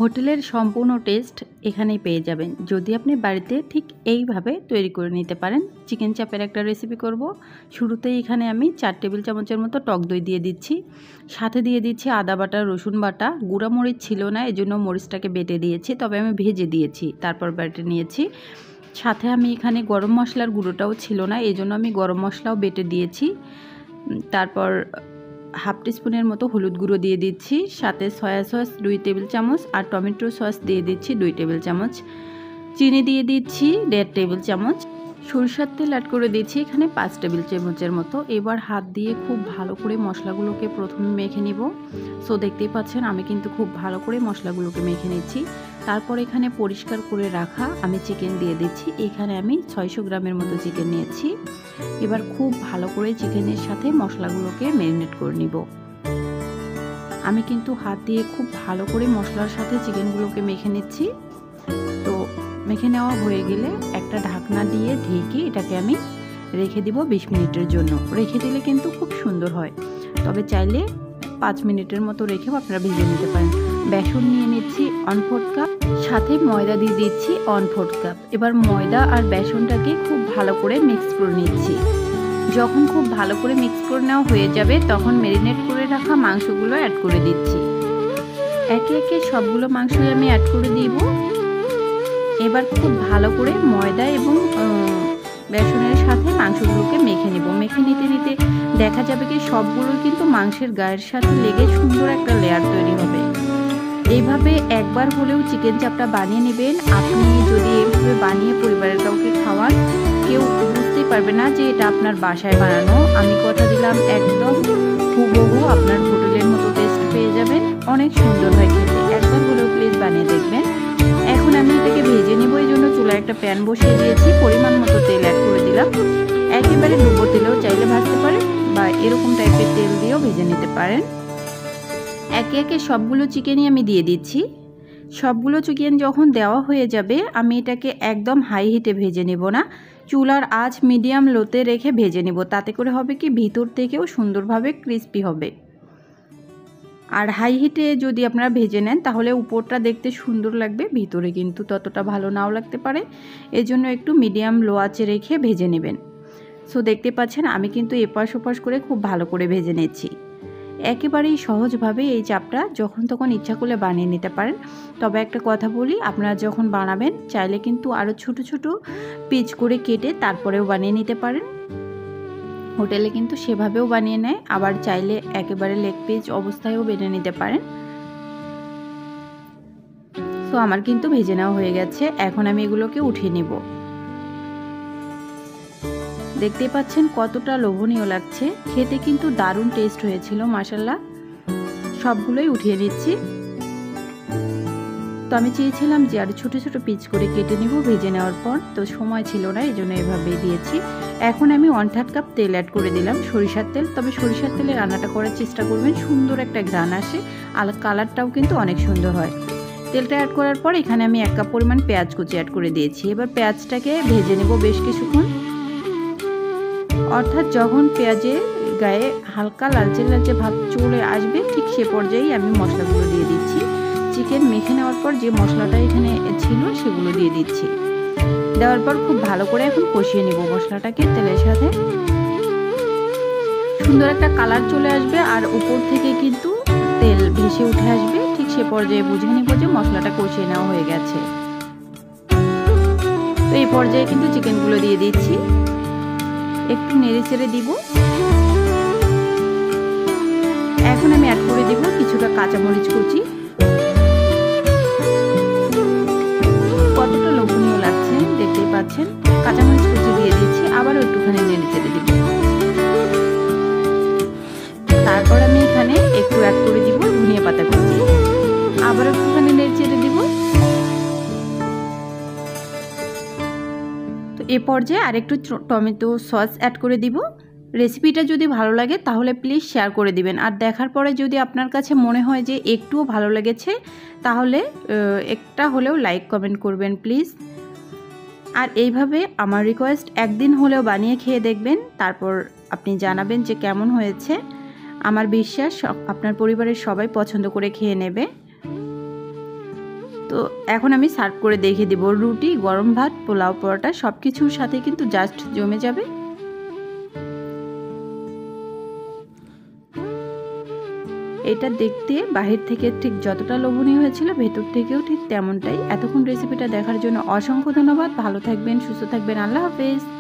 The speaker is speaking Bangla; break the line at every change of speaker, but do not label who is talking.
হোটেলের সম্পূর্ণ টেস্ট এখানেই পেয়ে যাবেন যদি আপনি বাড়িতে ঠিক এইভাবে তৈরি করে নিতে পারেন। চিকেন চাপের একটা রেসিপি করব। শুরুতেই এখানে আমি 4 টেবিল চামচের মতো টক দই দিয়ে দিচ্ছি, সাথে দিয়ে দিচ্ছি আদা বাটা, রসুন বাটা। গুঁড়া মরিচ ছিল না, এজন্য মরিচটাকে বেটে দিয়েছি, তবে আমি ভেজে দিয়েছি, তারপর বেটে নিয়েছি। সাথে আমি এখানে গরম মশলার গুঁড়োটাও ছিল না, এজন্য আমি গরম মশলাও বেটে দিয়েছি। তারপর হাফ টিস্পুনের মতো হলুদ গুঁড়ো দিয়ে দিচ্ছি, সাথে সয়া সস 2 টেবিল চামচ আর টমেটো সস দিয়ে দিচ্ছি 2 টেবিল চামচ। চিনি দিয়ে দিচ্ছি 1.5 টেবিল চামচ। সরিষার তেল অ্যাড করে দিচ্ছি এখানে 5 টেবিল চামচের মতো। এবার হাত দিয়ে খুব ভালো করে মশলাগুলোকে প্রথমে মেখে নিব। সো দেখতেই পাচ্ছেন আমি কিন্তু খুব ভালো করে মশলাগুলোকে মেখে নিচ্ছি। তারপর এখানে পরিষ্কার করে রাখা আমি চিকেন দিয়ে দিচ্ছি। এখানে আমি 600 গ্রামের মতো চিকেন নিয়েছি। এবার খুব ভালো করে চিকেনের সাথে মশলাগুলোকে ম্যারিনেট করে নিব। আমি কিন্তু হাত দিয়ে খুব ভালো করে মশলার সাথে চিকেনগুলোকে মেখে নিচ্ছি। তো মেখে নেওয়া হয়ে গেলে একটা ঢাকনা দিয়ে ঢেকে এটাকে আমি রেখে দিব 20 মিনিটের জন্য। রেখে দিলে কিন্তু খুব সুন্দর হয়, তবে চাইলে 5 মিনিটের মতো রেখেও আপনারা ভেজে নিতে পারেন। বেসন নিয়ে নিচ্ছি 1/4 কাপ, সাথে ময়দা দিয়ে দিচ্ছি 1/4 কাপ। এবার ময়দা আর বেসনটাকে খুব ভালো করে মিক্স করে নিচ্ছি। যখন খুব ভালো করে মিক্স করে নেওয়া হয়ে যাবে তখন ম্যারিনেট করে রাখা মাংসগুলো অ্যাড করে দিচ্ছি। একে একে সবগুলো মাংসই আমি অ্যাড করে দিব। এবার খুব ভালো করে ময়দা এবং বেসনের সাথে মাংসগুলোকে মেখে নেব। মেখে নিতে নিতে দেখা যাবে কি সবগুলো কিন্তু মাংসের গায়ের সাথে লেগে সুন্দর একটা লেয়ার তৈরি হবে। এইভাবে একবার হলেও চিকেন চাপটা বানিয়ে নেবেন। আপনি যদি এইভাবে বানিয়ে পরিবারের কাউকে খাওয়ান, কেউ বুঝতেই পারবে না যে এটা আপনার বাসায় বানানো। আমি কথা দিলাম একদম হুবহু আপনার হোটেলের মতো টেস্ট পেয়ে যাবেন। অনেক সুন্দর হয় খেতে, একবার হলেও প্লিজ বানিয়ে দেখবেন। এখন আমি এটাকে ভেজে নেব, এই জন্য চুলায় একটা প্যান বসিয়ে দিয়েছি। পরিমাণ মতো তেল অ্যাড করে দিলাম। একেবারে ডুবো তেলেও চাইলে ভাজতে পারেন বা এরকম টাইপের তেল দিয়েও ভেজে নিতে পারেন। একে একে সবগুলো চিকেনই আমি দিয়ে দিচ্ছি। সবগুলো চিকেন যখন দেওয়া হয়ে যাবে আমি এটাকে একদম হাই হিটে ভেজে নেব না, চুলার আঁচ মিডিয়াম লোতে রেখে ভেজে নেব। তাতে করে হবে কি ভিতর থেকেও সুন্দরভাবে ক্রিস্পি হবে। আর হাই হিটে যদি আপনারা ভেজে নেন তাহলে উপরটা দেখতে সুন্দর লাগবে, ভিতরে কিন্তু ততটা ভালো নাও লাগতে পারে। এজন্য একটু মিডিয়াম লো আঁচে রেখে ভেজে নেবেন। সো দেখতে পাচ্ছেন আমি কিন্তু এপাশ ওপাশ করে খুব ভালো করে ভেজে নিচ্ছি। একেবারেই সহজভাবে এই চাপটা যখন তখন ইচ্ছা করলে বানিয়ে নিতে পারেন। তবে একটা কথা বলি, আপনারা যখন বানাবেন চাইলে কিন্তু আরও ছোট ছোট পিচ করে কেটে তারপরেও বানিয়ে নিতে পারেন। হোটেলে কিন্তু সেভাবেও বানিয়ে নেয়, আবার চাইলে একেবারে লেগ পিস অবস্থায়ও বেটে নিতে পারেন। তো আমার কিন্তু ভেজে নেওয়া হয়ে গেছে, এখন আমি এগুলোকে উঠিয়ে নেব। দেখতে পাচ্ছেন কতটা লোভনীয় লাগছে, খেতে কিন্তু দারুণ টেস্ট হয়েছিল মাশাআল্লাহ। সবগুলোই উঠিয়ে নিচ্ছি। তো আমি চেয়েছিলাম যে আর ছোট ছোট পিচ করে কেটে নিব ভেজে নেওয়ার পর, তো সময় ছিল না, এই জন্য এভাবেই দিয়েছি। এখন আমি 1/3 কাপ তেল অ্যাড করে দিলাম, সরিষার তেল। তবে সরিষার তেলে রান্নাটা করার চেষ্টা করবেন, সুন্দর একটা ঘ্রাণ আসে আর কালারটাও কিন্তু অনেক সুন্দর হয়। তেলটা অ্যাড করার পর এখানে আমি 1 কাপ পরিমাণ পেঁয়াজ কুচি অ্যাড করে দিয়েছি। এবার পেঁয়াজটাকে ভেজে নেব বেশ কিছুক্ষণ। অর্থাৎ যখন পেঁয়াজের গায়ে হালকা লালচে লালচে ভাব চলে আসবে ঠিক সে পর্যায়েই আমি মশলাগুলো দিয়ে দিচ্ছি। চিকেন মেখে নেওয়ার পর যে মশলাটা এখানে ছিল সেগুলো দিয়ে দিচ্ছি। দেওয়ার পর খুব ভালো করে এখন কষিয়ে নেব মশলাটাকে তেলের সাথে। সুন্দর একটা কালার চলে আসবে আর উপর থেকে কিন্তু তেল ভেসে উঠে আসবে, ঠিক সে পর্যায়ে বুঝে নেব যে মশলাটা কষিয়ে নেওয়া হয়ে গেছে। তো এই পর্যায়ে কিন্তু চিকেনগুলো দিয়ে দিচ্ছি, একটু নেড়ে চেড়ে দিব। এখন আমি অ্যাড করে দিব কিছুটা কাঁচামরিচ কুচি। কতটা লোভনীয় লাগছে দেখতেই পাচ্ছেন। কাঁচামরিচ কুচি দিয়ে দিচ্ছি, আবারও একটুখানি নেড়ে চেড়ে দিব। তারপর আমি এখানে একটু অ্যাড করে দিব ধনিয়া পাতা কুচি, আবারও একটুখানি নেড়ে চেড়ে দিব। তো এ পর্যায়ে আরেকটু টমেটো সস অ্যাড করে দিব। রেসিপিটা যদি ভালো লাগে তাহলে প্লিজ শেয়ার করে দিবেন। আর দেখার পরে যদি আপনার কাছে মনে হয় যে একটুও ভালো লেগেছে তাহলে একটা হলেও লাইক কমেন্ট করবেন প্লিজ। আর এইভাবে আমার রিকোয়েস্ট একদিন হলেও বানিয়ে খেয়ে দেখবেন, তারপর আপনি জানাবেন যে কেমন হয়েছে। আমার বিশ্বাস আপনার পরিবারের সবাই পছন্দ করে খেয়ে নেবে। তো এখন আমি সার্ভ করে দেখিয়ে দেব। রুটি, গরম ভাত, পোলাও, পরোটা সব কিছুর সাথে কিন্তু জাস্ট জমে যাবে। এটা দেখতে বাহির থেকে ঠিক যতটা লোভনীয় হয়েছিল ভেতর থেকেও ঠিক তেমনটাই। এতক্ষণ রেসিপিটা দেখার জন্য অসংখ্য ধন্যবাদ। ভালো থাকবেন, সুস্থ থাকবেন। আল্লাহ হাফেজ।